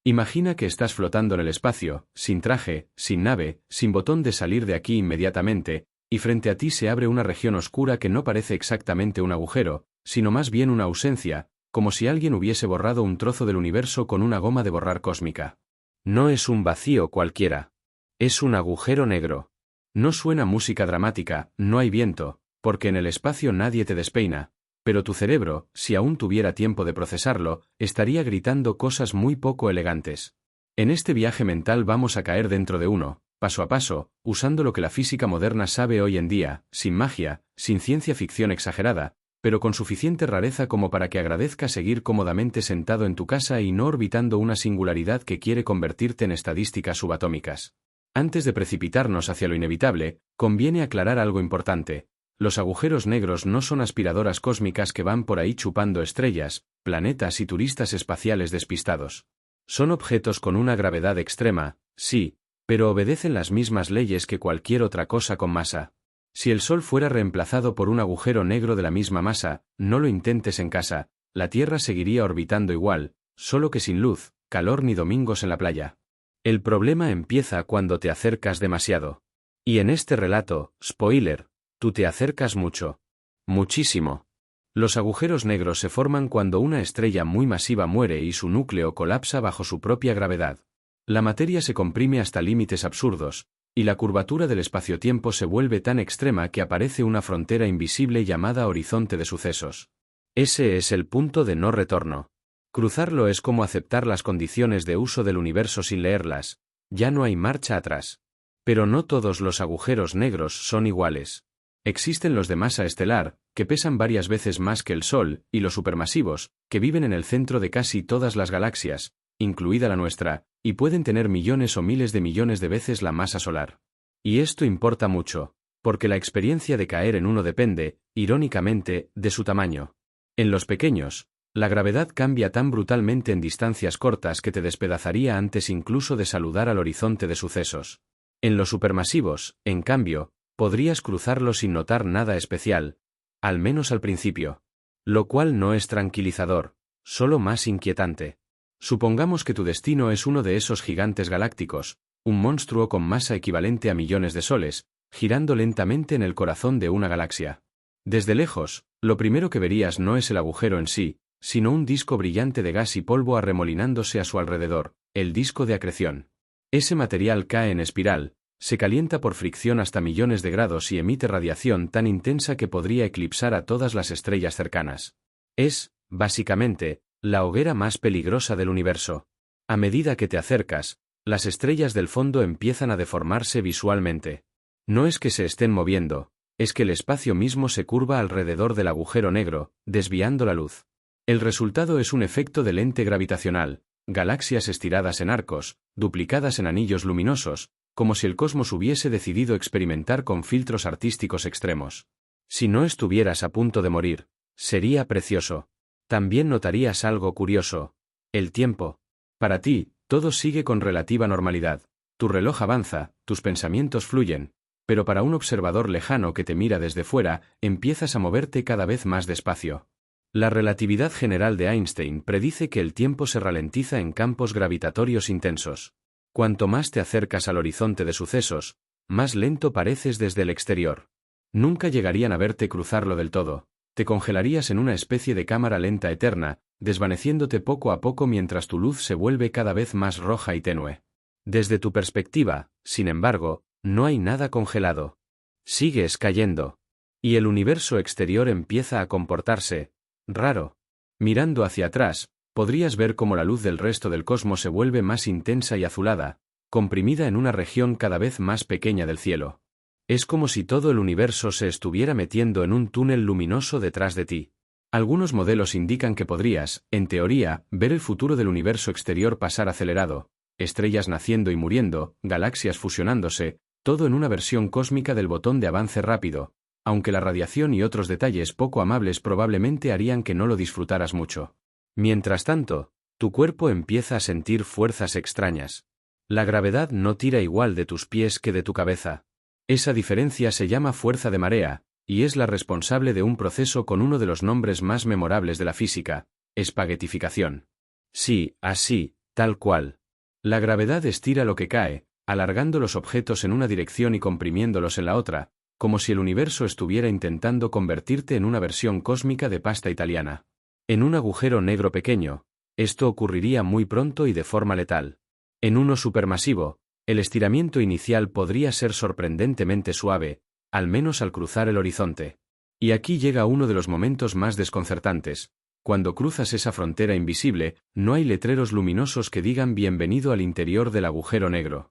Imagina que estás flotando en el espacio, sin traje, sin nave, sin botón de salir de aquí inmediatamente, y frente a ti se abre una región oscura que no parece exactamente un agujero, sino más bien una ausencia, como si alguien hubiese borrado un trozo del universo con una goma de borrar cósmica. No es un vacío cualquiera. Es un agujero negro. No suena música dramática, no hay viento, porque en el espacio nadie te despeina, pero tu cerebro, si aún tuviera tiempo de procesarlo, estaría gritando cosas muy poco elegantes. En este viaje mental vamos a caer dentro de uno, paso a paso, usando lo que la física moderna sabe hoy en día, sin magia, sin ciencia ficción exagerada, pero con suficiente rareza como para que agradezcas seguir cómodamente sentado en tu casa y no orbitando una singularidad que quiere convertirte en estadísticas subatómicas. Antes de precipitarnos hacia lo inevitable, conviene aclarar algo importante. Los agujeros negros no son aspiradoras cósmicas que van por ahí chupando estrellas, planetas y turistas espaciales despistados. Son objetos con una gravedad extrema, sí, pero obedecen las mismas leyes que cualquier otra cosa con masa. Si el Sol fuera reemplazado por un agujero negro de la misma masa, no lo intentes en casa, la Tierra seguiría orbitando igual, solo que sin luz, calor ni domingos en la playa. El problema empieza cuando te acercas demasiado. Y en este relato, spoiler, tú te acercas mucho. Muchísimo. Los agujeros negros se forman cuando una estrella muy masiva muere y su núcleo colapsa bajo su propia gravedad. La materia se comprime hasta límites absurdos, y la curvatura del espacio-tiempo se vuelve tan extrema que aparece una frontera invisible llamada horizonte de sucesos. Ese es el punto de no retorno. Cruzarlo es como aceptar las condiciones de uso del universo sin leerlas, ya no hay marcha atrás. Pero no todos los agujeros negros son iguales. Existen los de masa estelar, que pesan varias veces más que el Sol, y los supermasivos, que viven en el centro de casi todas las galaxias, incluida la nuestra, y pueden tener millones o miles de millones de veces la masa solar. Y esto importa mucho, porque la experiencia de caer en uno depende, irónicamente, de su tamaño. En los pequeños, la gravedad cambia tan brutalmente en distancias cortas que te despedazaría antes incluso de saludar al horizonte de sucesos. En los supermasivos, en cambio, podrías cruzarlo sin notar nada especial, al menos al principio. Lo cual no es tranquilizador, solo más inquietante. Supongamos que tu destino es uno de esos gigantes galácticos, un monstruo con masa equivalente a millones de soles, girando lentamente en el corazón de una galaxia. Desde lejos, lo primero que verías no es el agujero en sí, sino un disco brillante de gas y polvo arremolinándose a su alrededor, el disco de acreción. Ese material cae en espiral, se calienta por fricción hasta millones de grados y emite radiación tan intensa que podría eclipsar a todas las estrellas cercanas. Es, básicamente, la hoguera más peligrosa del universo. A medida que te acercas, las estrellas del fondo empiezan a deformarse visualmente. No es que se estén moviendo, es que el espacio mismo se curva alrededor del agujero negro, desviando la luz. El resultado es un efecto de lente gravitacional, galaxias estiradas en arcos, duplicadas en anillos luminosos, como si el cosmos hubiese decidido experimentar con filtros artísticos extremos. Si no estuvieras a punto de morir, sería precioso. También notarías algo curioso. El tiempo. Para ti, todo sigue con relativa normalidad. Tu reloj avanza, tus pensamientos fluyen, pero para un observador lejano que te mira desde fuera, empiezas a moverte cada vez más despacio. La relatividad general de Einstein predice que el tiempo se ralentiza en campos gravitatorios intensos. Cuanto más te acercas al horizonte de sucesos, más lento pareces desde el exterior. Nunca llegarían a verte cruzarlo del todo. Te congelarías en una especie de cámara lenta eterna, desvaneciéndote poco a poco mientras tu luz se vuelve cada vez más roja y tenue. Desde tu perspectiva, sin embargo, no hay nada congelado. Sigues cayendo. Y el universo exterior empieza a comportarse raro. Mirando hacia atrás, podrías ver cómo la luz del resto del cosmos se vuelve más intensa y azulada, comprimida en una región cada vez más pequeña del cielo. Es como si todo el universo se estuviera metiendo en un túnel luminoso detrás de ti. Algunos modelos indican que podrías, en teoría, ver el futuro del universo exterior pasar acelerado, estrellas naciendo y muriendo, galaxias fusionándose, todo en una versión cósmica del botón de avance rápido, aunque la radiación y otros detalles poco amables probablemente harían que no lo disfrutaras mucho. Mientras tanto, tu cuerpo empieza a sentir fuerzas extrañas. La gravedad no tira igual de tus pies que de tu cabeza. Esa diferencia se llama fuerza de marea, y es la responsable de un proceso con uno de los nombres más memorables de la física, espaguetificación. Sí, así, Tal cual. La gravedad estira lo que cae, alargando los objetos en una dirección y comprimiéndolos en la otra, como si el universo estuviera intentando convertirte en una versión cósmica de pasta italiana. En un agujero negro pequeño, esto ocurriría muy pronto y de forma letal. En uno supermasivo, el estiramiento inicial podría ser sorprendentemente suave, al menos al cruzar el horizonte. Y aquí llega uno de los momentos más desconcertantes. Cuando cruzas esa frontera invisible, no hay letreros luminosos que digan bienvenido al interior del agujero negro.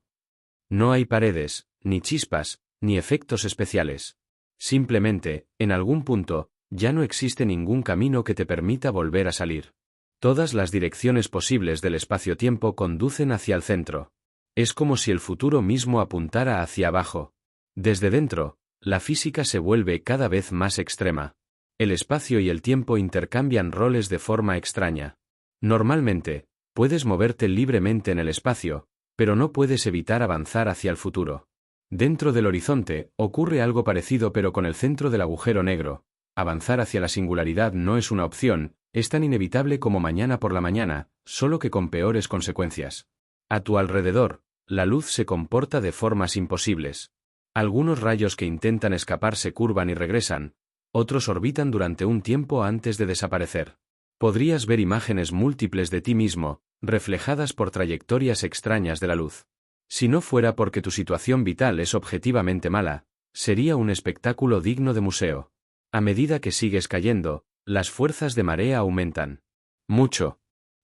No hay paredes, ni chispas, ni efectos especiales. Simplemente, en algún punto, ya no existe ningún camino que te permita volver a salir. Todas las direcciones posibles del espacio-tiempo conducen hacia el centro. Es como si el futuro mismo apuntara hacia abajo. Desde dentro, la física se vuelve cada vez más extrema. El espacio y el tiempo intercambian roles de forma extraña. Normalmente, puedes moverte libremente en el espacio, pero no puedes evitar avanzar hacia el futuro. Dentro del horizonte, ocurre algo parecido pero con el centro del agujero negro. Avanzar hacia la singularidad no es una opción, es tan inevitable como mañana por la mañana, solo que con peores consecuencias. A tu alrededor, la luz se comporta de formas imposibles. Algunos rayos que intentan escapar se curvan y regresan, otros orbitan durante un tiempo antes de desaparecer. Podrías ver imágenes múltiples de ti mismo, reflejadas por trayectorias extrañas de la luz. Si no fuera porque tu situación vital es objetivamente mala, sería un espectáculo digno de museo. A medida que sigues cayendo, las fuerzas de marea aumentan. Mucho.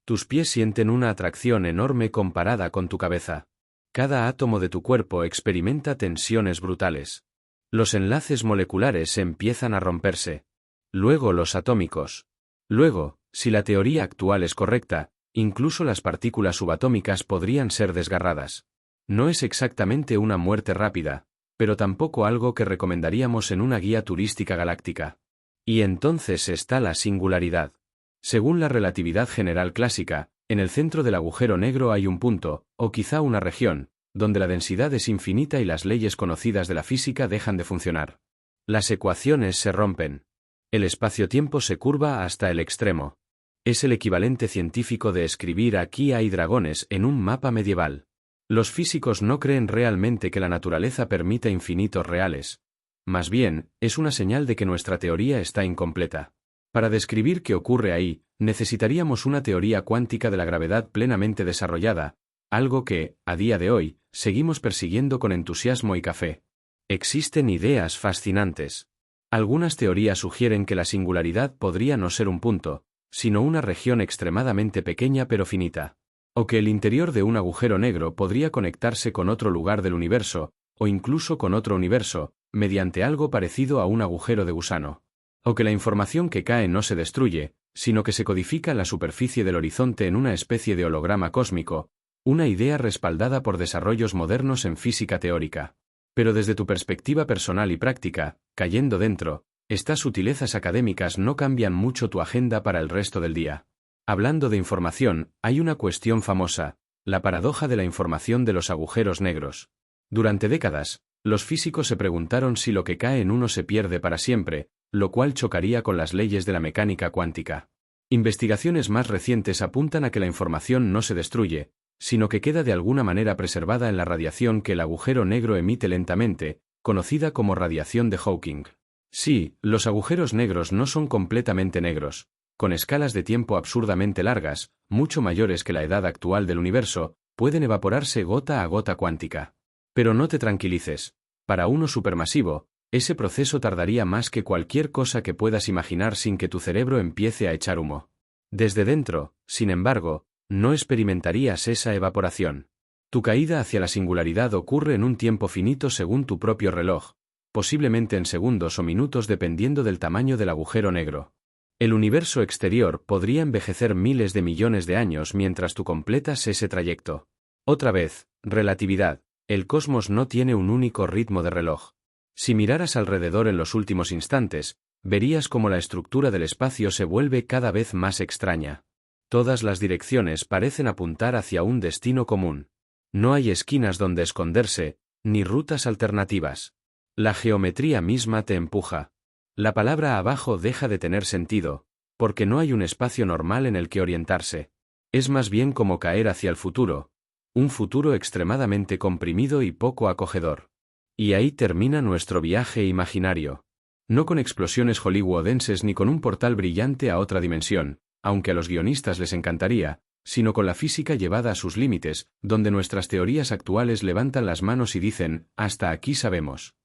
Tus pies sienten una atracción enorme comparada con tu cabeza. Cada átomo de tu cuerpo experimenta tensiones brutales. Los enlaces moleculares empiezan a romperse. Luego los atómicos. Luego, si la teoría actual es correcta, incluso las partículas subatómicas podrían ser desgarradas. No es exactamente una muerte rápida, pero tampoco algo que recomendaríamos en una guía turística galáctica. Y entonces está la singularidad. Según la relatividad general clásica, en el centro del agujero negro hay un punto, o quizá una región, donde la densidad es infinita y las leyes conocidas de la física dejan de funcionar. Las ecuaciones se rompen. El espacio-tiempo se curva hasta el extremo. Es el equivalente científico de escribir "aquí hay dragones" en un mapa medieval. Los físicos no creen realmente que la naturaleza permita infinitos reales. Más bien, es una señal de que nuestra teoría está incompleta. Para describir qué ocurre ahí, necesitaríamos una teoría cuántica de la gravedad plenamente desarrollada, algo que, a día de hoy, seguimos persiguiendo con entusiasmo y café. Existen ideas fascinantes. Algunas teorías sugieren que la singularidad podría no ser un punto, sino una región extremadamente pequeña pero finita. O que el interior de un agujero negro podría conectarse con otro lugar del universo, o incluso con otro universo, mediante algo parecido a un agujero de gusano. O que la información que cae no se destruye, sino que se codifica en la superficie del horizonte en una especie de holograma cósmico, una idea respaldada por desarrollos modernos en física teórica. Pero desde tu perspectiva personal y práctica, cayendo dentro, estas sutilezas académicas no cambian mucho tu agenda para el resto del día. Hablando de información, hay una cuestión famosa, la paradoja de la información de los agujeros negros. Durante décadas, los físicos se preguntaron si lo que cae en uno se pierde para siempre, lo cual chocaría con las leyes de la mecánica cuántica. Investigaciones más recientes apuntan a que la información no se destruye, sino que queda de alguna manera preservada en la radiación que el agujero negro emite lentamente, conocida como radiación de Hawking. Sí, los agujeros negros no son completamente negros. Con escalas de tiempo absurdamente largas, mucho mayores que la edad actual del universo, pueden evaporarse gota a gota cuántica. Pero no te tranquilices. Para uno supermasivo, ese proceso tardaría más que cualquier cosa que puedas imaginar sin que tu cerebro empiece a echar humo. Desde dentro, sin embargo, no experimentarías esa evaporación. Tu caída hacia la singularidad ocurre en un tiempo finito según tu propio reloj, posiblemente en segundos o minutos dependiendo del tamaño del agujero negro. El universo exterior podría envejecer miles de millones de años mientras tú completas ese trayecto. Otra vez, relatividad. El cosmos no tiene un único ritmo de reloj. Si miraras alrededor en los últimos instantes, verías cómo la estructura del espacio se vuelve cada vez más extraña. Todas las direcciones parecen apuntar hacia un destino común. No hay esquinas donde esconderse, ni rutas alternativas. La geometría misma te empuja. La palabra abajo deja de tener sentido, porque no hay un espacio normal en el que orientarse. Es más bien como caer hacia el futuro, un futuro extremadamente comprimido y poco acogedor. Y ahí termina nuestro viaje imaginario. No con explosiones hollywoodenses ni con un portal brillante a otra dimensión, aunque a los guionistas les encantaría, sino con la física llevada a sus límites, donde nuestras teorías actuales levantan las manos y dicen, hasta aquí sabemos.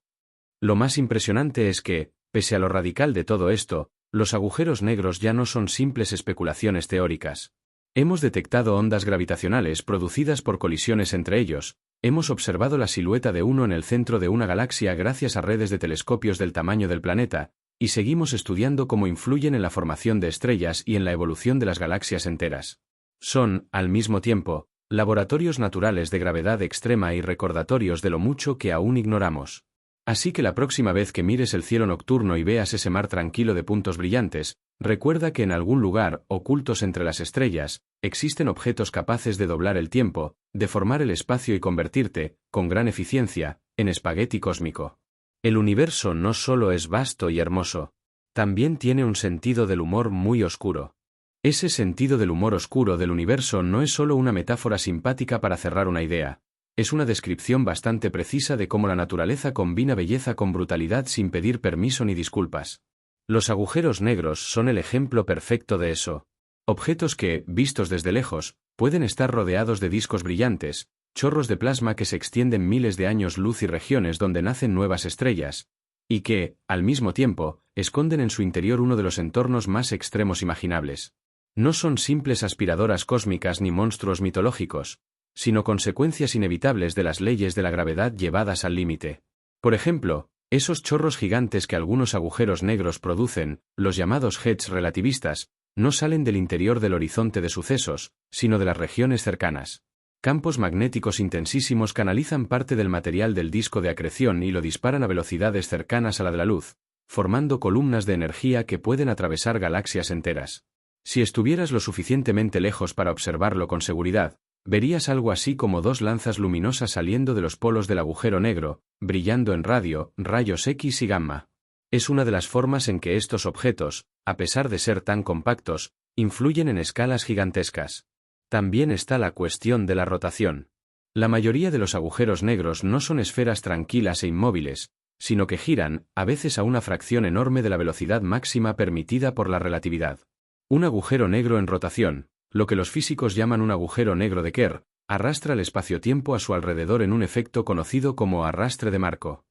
Lo más impresionante es que, pese a lo radical de todo esto, los agujeros negros ya no son simples especulaciones teóricas. Hemos detectado ondas gravitacionales producidas por colisiones entre ellos, hemos observado la silueta de uno en el centro de una galaxia gracias a redes de telescopios del tamaño del planeta, y seguimos estudiando cómo influyen en la formación de estrellas y en la evolución de las galaxias enteras. Son, al mismo tiempo, laboratorios naturales de gravedad extrema y recordatorios de lo mucho que aún ignoramos. Así que la próxima vez que mires el cielo nocturno y veas ese mar tranquilo de puntos brillantes, recuerda que en algún lugar, ocultos entre las estrellas, existen objetos capaces de doblar el tiempo, deformar el espacio y convertirte, con gran eficiencia, en espagueti cósmico. El universo no solo es vasto y hermoso, también tiene un sentido del humor muy oscuro. Ese sentido del humor oscuro del universo no es solo una metáfora simpática para cerrar una idea. Es una descripción bastante precisa de cómo la naturaleza combina belleza con brutalidad sin pedir permiso ni disculpas. Los agujeros negros son el ejemplo perfecto de eso. Objetos que, vistos desde lejos, pueden estar rodeados de discos brillantes, chorros de plasma que se extienden miles de años luz y regiones donde nacen nuevas estrellas, y que, al mismo tiempo, esconden en su interior uno de los entornos más extremos imaginables. No son simples aspiradoras cósmicas ni monstruos mitológicos, sino consecuencias inevitables de las leyes de la gravedad llevadas al límite. Por ejemplo, esos chorros gigantes que algunos agujeros negros producen, los llamados jets relativistas, no salen del interior del horizonte de sucesos, sino de las regiones cercanas. Campos magnéticos intensísimos canalizan parte del material del disco de acreción y lo disparan a velocidades cercanas a la de la luz, formando columnas de energía que pueden atravesar galaxias enteras. Si estuvieras lo suficientemente lejos para observarlo con seguridad, verías algo así como dos lanzas luminosas saliendo de los polos del agujero negro, brillando en rayos X y gamma. Es una de las formas en que estos objetos, a pesar de ser tan compactos, influyen en escalas gigantescas. También está la cuestión de la rotación. La mayoría de los agujeros negros no son esferas tranquilas e inmóviles, sino que giran, a veces a una fracción enorme de la velocidad máxima permitida por la relatividad. Un agujero negro en rotación, lo que los físicos llaman un agujero negro de Kerr, arrastra el espacio-tiempo a su alrededor en un efecto conocido como arrastre de marco.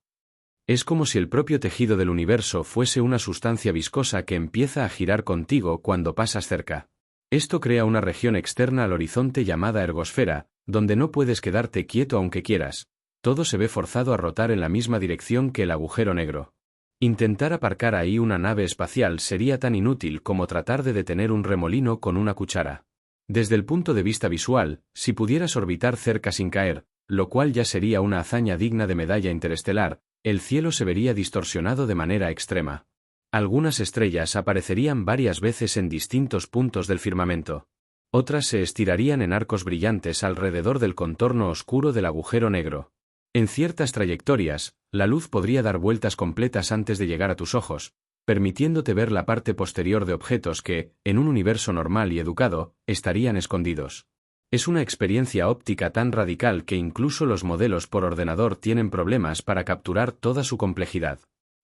Es como si el propio tejido del universo fuese una sustancia viscosa que empieza a girar contigo cuando pasas cerca. Esto crea una región externa al horizonte llamada ergosfera, donde no puedes quedarte quieto aunque quieras. Todo se ve forzado a rotar en la misma dirección que el agujero negro. Intentar aparcar ahí una nave espacial sería tan inútil como tratar de detener un remolino con una cuchara. Desde el punto de vista visual, si pudieras orbitar cerca sin caer, lo cual ya sería una hazaña digna de medalla interestelar, el cielo se vería distorsionado de manera extrema. Algunas estrellas aparecerían varias veces en distintos puntos del firmamento. Otras se estirarían en arcos brillantes alrededor del contorno oscuro del agujero negro. En ciertas trayectorias, la luz podría dar vueltas completas antes de llegar a tus ojos, permitiéndote ver la parte posterior de objetos que, en un universo normal y educado, estarían escondidos. Es una experiencia óptica tan radical que incluso los modelos por ordenador tienen problemas para capturar toda su complejidad.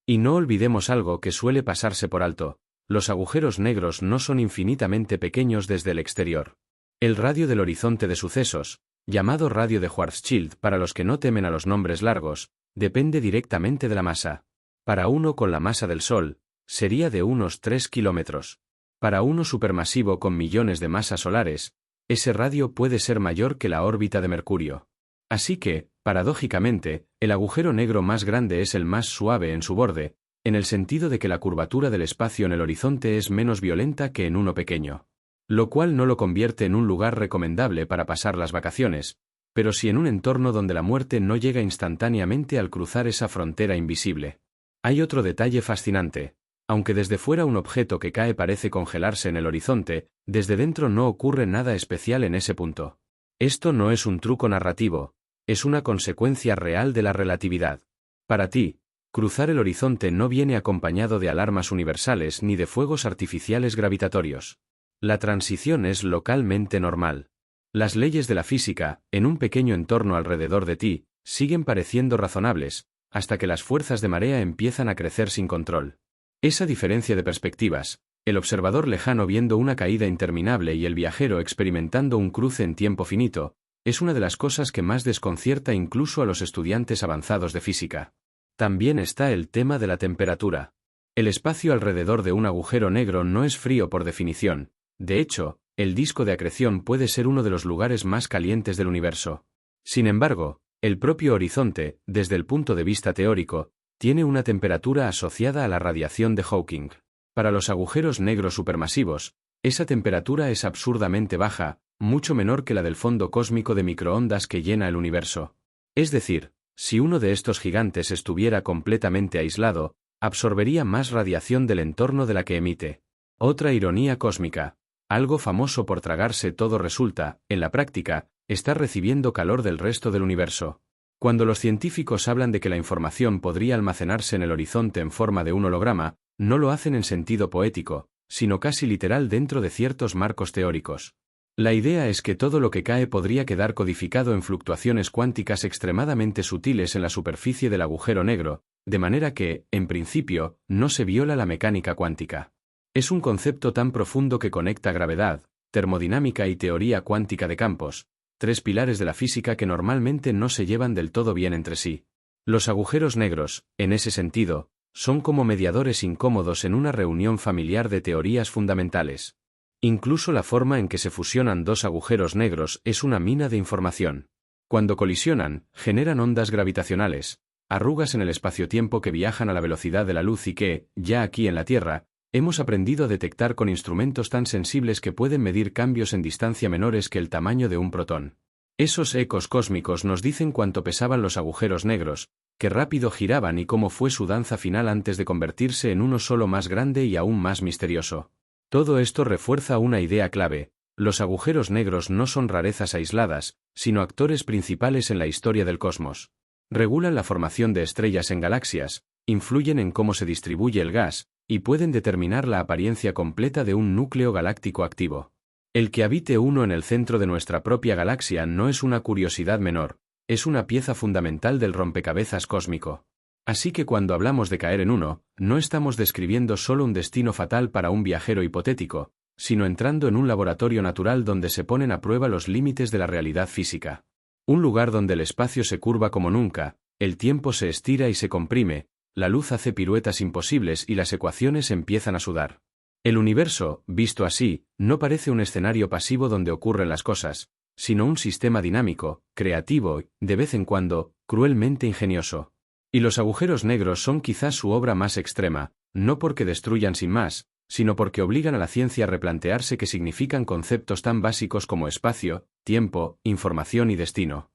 Y no olvidemos algo que suele pasarse por alto: los agujeros negros no son infinitamente pequeños desde el exterior. El radio del horizonte de sucesos, llamado radio de Schwarzschild para los que no temen a los nombres largos, depende directamente de la masa. Para uno con la masa del Sol, sería de unos 3 kilómetros. Para uno supermasivo con millones de masas solares, ese radio puede ser mayor que la órbita de Mercurio. Así que, paradójicamente, el agujero negro más grande es el más suave en su borde, en el sentido de que la curvatura del espacio en el horizonte es menos violenta que en uno pequeño. Lo cual no lo convierte en un lugar recomendable para pasar las vacaciones, pero sí en un entorno donde la muerte no llega instantáneamente al cruzar esa frontera invisible. Hay otro detalle fascinante. Aunque desde fuera un objeto que cae parece congelarse en el horizonte, desde dentro no ocurre nada especial en ese punto. Esto no es un truco narrativo, es una consecuencia real de la relatividad. Para ti, cruzar el horizonte no viene acompañado de alarmas universales ni de fuegos artificiales gravitatorios. La transición es localmente normal. Las leyes de la física, en un pequeño entorno alrededor de ti, siguen pareciendo razonables, hasta que las fuerzas de marea empiezan a crecer sin control. Esa diferencia de perspectivas, el observador lejano viendo una caída interminable y el viajero experimentando un cruce en tiempo finito, es una de las cosas que más desconcierta incluso a los estudiantes avanzados de física. También está el tema de la temperatura. El espacio alrededor de un agujero negro no es frío por definición. De hecho, el disco de acreción puede ser uno de los lugares más calientes del universo. Sin embargo, el propio horizonte, desde el punto de vista teórico, tiene una temperatura asociada a la radiación de Hawking. Para los agujeros negros supermasivos, esa temperatura es absurdamente baja, mucho menor que la del fondo cósmico de microondas que llena el universo. Es decir, si uno de estos gigantes estuviera completamente aislado, absorbería más radiación del entorno de la que emite. Otra ironía cósmica. Algo famoso por tragarse todo resulta, en la práctica, estar recibiendo calor del resto del universo. Cuando los científicos hablan de que la información podría almacenarse en el horizonte en forma de un holograma, no lo hacen en sentido poético, sino casi literal dentro de ciertos marcos teóricos. La idea es que todo lo que cae podría quedar codificado en fluctuaciones cuánticas extremadamente sutiles en la superficie del agujero negro, de manera que, en principio, no se viola la mecánica cuántica. Es un concepto tan profundo que conecta gravedad, termodinámica y teoría cuántica de campos, tres pilares de la física que normalmente no se llevan del todo bien entre sí. Los agujeros negros, en ese sentido, son como mediadores incómodos en una reunión familiar de teorías fundamentales. Incluso la forma en que se fusionan dos agujeros negros es una mina de información. Cuando colisionan, generan ondas gravitacionales, arrugas en el espacio-tiempo que viajan a la velocidad de la luz y que, ya aquí en la Tierra, hemos aprendido a detectar con instrumentos tan sensibles que pueden medir cambios en distancia menores que el tamaño de un protón. Esos ecos cósmicos nos dicen cuánto pesaban los agujeros negros, qué rápido giraban y cómo fue su danza final antes de convertirse en uno solo más grande y aún más misterioso. Todo esto refuerza una idea clave: los agujeros negros no son rarezas aisladas, sino actores principales en la historia del cosmos. Regulan la formación de estrellas en galaxias, influyen en cómo se distribuye el gas, y pueden determinar la apariencia completa de un núcleo galáctico activo. El que habite uno en el centro de nuestra propia galaxia no es una curiosidad menor, es una pieza fundamental del rompecabezas cósmico. Así que cuando hablamos de caer en uno, no estamos describiendo solo un destino fatal para un viajero hipotético, sino entrando en un laboratorio natural donde se ponen a prueba los límites de la realidad física. Un lugar donde el espacio se curva como nunca, el tiempo se estira y se comprime, la luz hace piruetas imposibles y las ecuaciones empiezan a sudar. El universo, visto así, no parece un escenario pasivo donde ocurren las cosas, sino un sistema dinámico, creativo y, de vez en cuando, cruelmente ingenioso. Y los agujeros negros son quizás su obra más extrema, no porque destruyan sin más, sino porque obligan a la ciencia a replantearse qué significan conceptos tan básicos como espacio, tiempo, información y destino.